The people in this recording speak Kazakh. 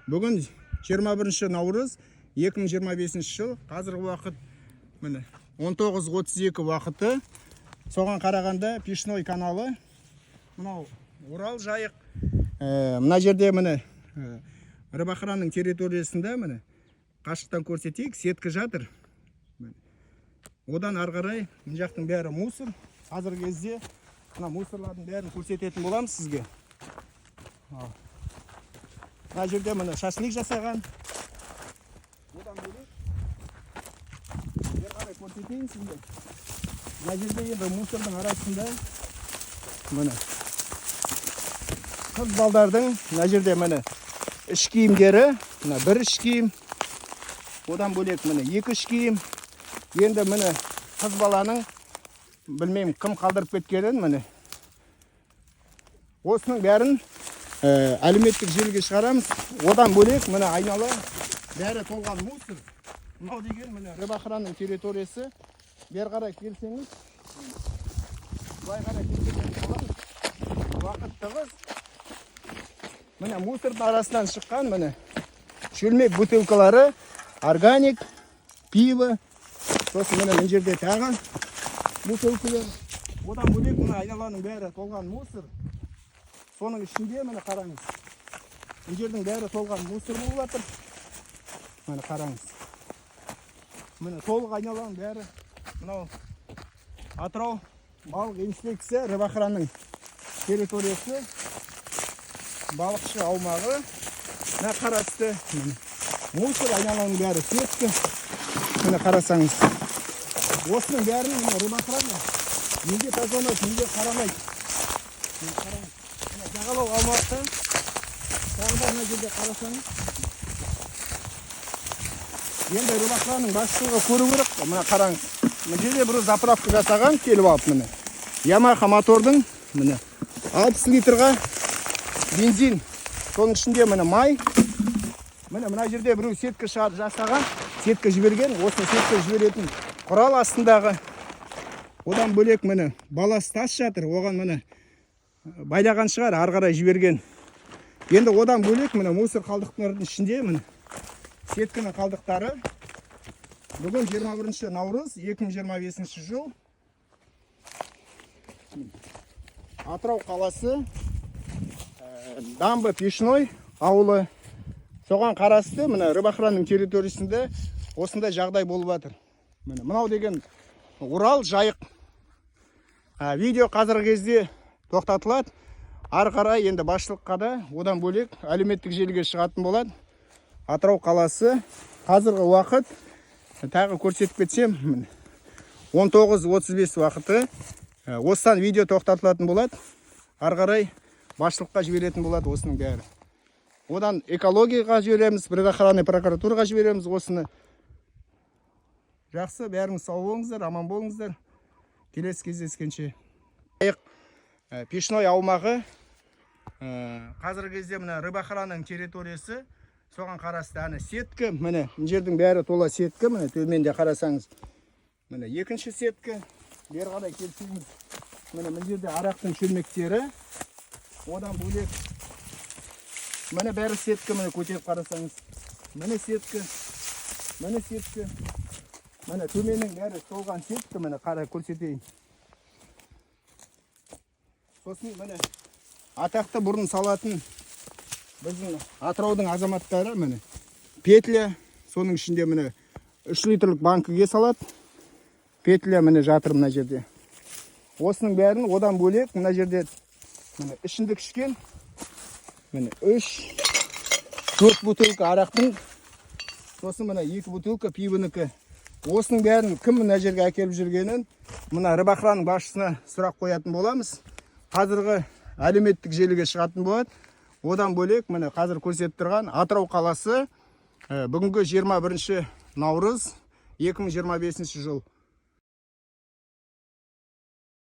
Бүгін 21 наурыз 2025 жыл. Қазіргі уақыт міне 19:32 уақыты. Соған қарағанда Пешной каналы. Мынау Урал жайық. Мына жерде міне Рыбақыраның территориясында міне қашықтан көрсетейік, сеткі жатыр. Одан арғарай мына жақтың бәрі мусор. Қазіргі кезде мына мусорлардың бәрін көрсететін боламыз сізге. Мына жерде міне шашлик жасаған. Одан бөлек бер қарай көрсетейін сізге. Мына жерде енді мусордың арасында міне қыз балдардың мына жерде міне іш киімдері, мына бір іш киім. Одан бөлек міне екі іш киім. Енді міне қыз баланың білмеймін кім қалдырып кеткенін міне. Осының бәрін әлеуметтік желіге шығарамыз. Одан бөлек міне айнала бәрі толған мусор. Мынау деген міне Рыбақыраның территориясы. Бер қарай келсеңіз, былай қарай келсеңіз, уақыт тығыз. Міне мусордың арасынан шыққан міне шөлмек бутылкалары, органик, пиво. Сосын міне мына жерде тағы бутылкалар. Одан бөлек мына айналаның бәрі толған мусор. Соның ішінде міне қараңыз. Мына жердің бәрі толған мусор болып жатыр. Міне қараңыз. Міне толық айналаның бәрі. Мынау Атырау балық инспекция Рыбақыраның территориясы. Балықшы аумағы. Мына қарасты мусор айналаның бәрі сеткі. Міне қарасаңыз. Осының бәрін мына Рыбақыраны неге тазаламайды, неге қарамайды. Жағалау аумақты тағы да мына жерде қарасаңыз. Енді Рыбақыраның басшылығы көру керек. Мына қараңыз. Мына жерде бір заправка жасаған келіп алып міне. Ямаха мотордың міне 60 литрға бензин. Соның ішінде міне май. Мына жерде біреу сеткі жасаған, сеткі жіберген. Осы сеткі жіберетін құрал астындағы. Одан бөлек міне баласы тас жатыр. Оған міне байлаған шығар, арғарай жіберген. Енді одан бөлек міне мусор қалдықтардың ішінде міне сеткінің қалдықтары. Бүгін 21 наурыз 2025 жыл. Атырау қаласы, Дамбы Пешной ауылы. Соған қарасты міне Рыбақыраның территориясында осындай жағдай болып жатыр. Мынау деген Урал жайық. Видео қазіргі кезде тоқтатылады. Ары қарай енді басшылыққа да одан бөлек әлеуметтік желіге шығатын болады. Атырау қаласы қазіргі уақыт тағы көрсетіп кетсем 19:35 уақыты. Осыдан видео тоқтатылатын болады. Ары қарай басшылыққа жіберетін болады осының бәрі. Одан экологияға жібереміз, Рыбақыраның прокуратураға жібереміз осыны. Жақсы, бәріңіз сау болыңыздар, аман болыңыздар. Келесі кездескенше. Пешной аумағы. Қазіргі кезде міне Рыбақыраның территориясы. Соған қарасты әні сеткі. Міне жердің бәрі тола сеткі. Міне төменде қарасаңыз. Міне екінші сеткі. Бер қарай келсеңіз. Міне жерде арақтың шөлмектері. Одан бөлек міне бәрі сеткі. Міне көтеріп қарасаңыз. Міне сеткі. Міне сеткі. Міне төменнің бәрі толған сеткі. Міне қарай көрсетейін. Сосын міне атақты бұрын салатын біздің Атыраудың азаматтары міне петля. Соның ішінде міне 3 литрлік банкіге салады. Петля міне жатыр мына жерде. Осының бәрін одан бөлек мына жерде міне ішіндік ішкен міне 3-4 бутылка арақтың. Сосын міне 2 бутылка пивонікі. Осының бәрін кім мына жерге әкеліп жүргенін мына Рыбақыраның басшысына сұрақ қоятын боламыз. Қазіргі әлеуметтік желіге шығатын болады. Одан бөлек міне қазір көрсетіп тұрған Атырау қаласы бүгінгі 21 наурыз 2025 жыл.